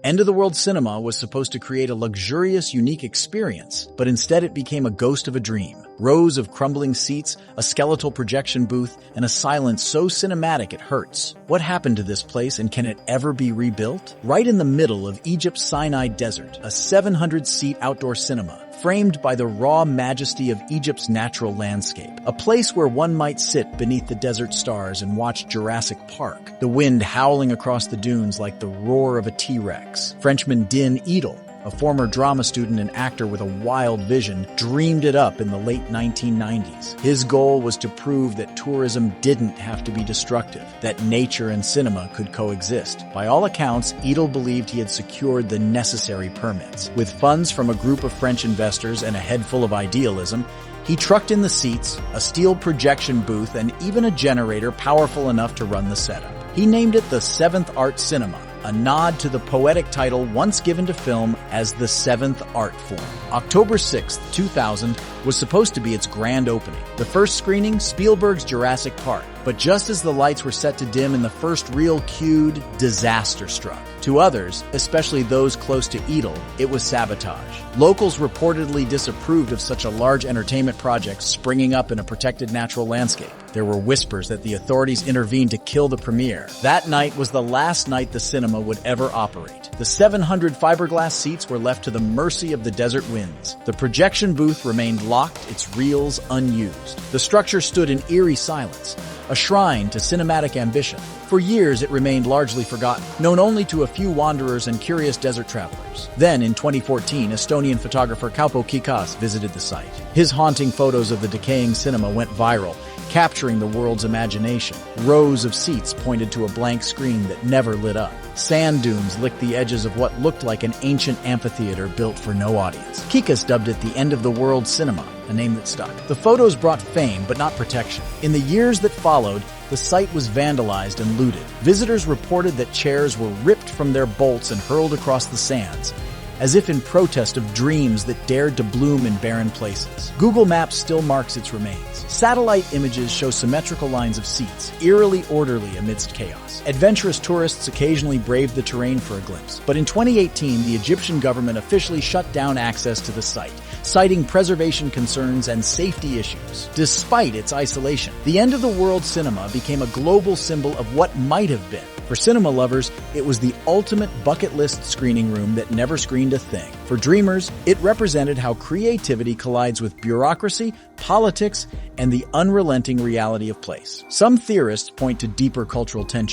End-of-the-world cinema was supposed to create a luxurious, unique experience, but instead it became a ghost of a dream. Rows of crumbling seats, a skeletal projection booth, and a silence so cinematic it hurts. What happened to this place, and can it ever be rebuilt? Right in the middle of Egypt's Sinai Desert, a 700-seat outdoor cinema, framed by the raw majesty of Egypt's natural landscape. A place where one might sit beneath the desert stars and watch Jurassic Park, the wind howling across the dunes like the roar of a T-Rex. Frenchman Din Edel, a former drama student and actor with a wild vision, dreamed it up in the late 1990s. His goal was to prove that tourism didn't have to be destructive, that nature and cinema could coexist. By all accounts, Edel believed he had secured the necessary permits. With funds from a group of French investors and a head full of idealism, he trucked in the seats, a steel projection booth, and even a generator powerful enough to run the setup. He named it the Seventh Art Cinema, a nod to the poetic title once given to film as the seventh art form. October 6, 2000, was supposed to be its grand opening. The first screening, Spielberg's Jurassic Park. But just as the lights were set to dim and the first reel cued, disaster struck. To others, especially those close to Edel, it was sabotage. Locals reportedly disapproved of such a large entertainment project springing up in a protected natural landscape. There were whispers that the authorities intervened to kill the premiere. That night was the last night the cinema would ever operate. The 700 fiberglass seats were left to the mercy of the desert winds. The projection booth remained locked, its reels unused. The structure stood in eerie silence, a shrine to cinematic ambition. For years, it remained largely forgotten, known only to a few wanderers and curious desert travelers. Then, in 2014, Estonian photographer Kaupo Kikas visited the site. His haunting photos of the decaying cinema went viral, capturing the world's imagination. Rows of seats pointed to a blank screen that never lit up. Sand dunes licked the edges of what looked like an ancient amphitheater built for no audience. Kikas dubbed it the end-of-the-world cinema, a name that stuck. The photos brought fame, but not protection. In the years that followed, the site was vandalized and looted. Visitors reported that chairs were ripped from their bolts and hurled across the sands, as if in protest of dreams that dared to bloom in barren places. Google Maps still marks its remains. Satellite images show symmetrical lines of seats, eerily orderly amidst chaos. Adventurous tourists occasionally braved the terrain for a glimpse. But in 2018, the Egyptian government officially shut down access to the site, citing preservation concerns and safety issues. Despite its isolation, the end-of-the-world cinema became a global symbol of what might have been. For cinema lovers, it was the ultimate bucket list screening room that never screened a thing. For dreamers, it represented how creativity collides with bureaucracy, politics, and the unrelenting reality of place. Some theorists point to deeper cultural tension.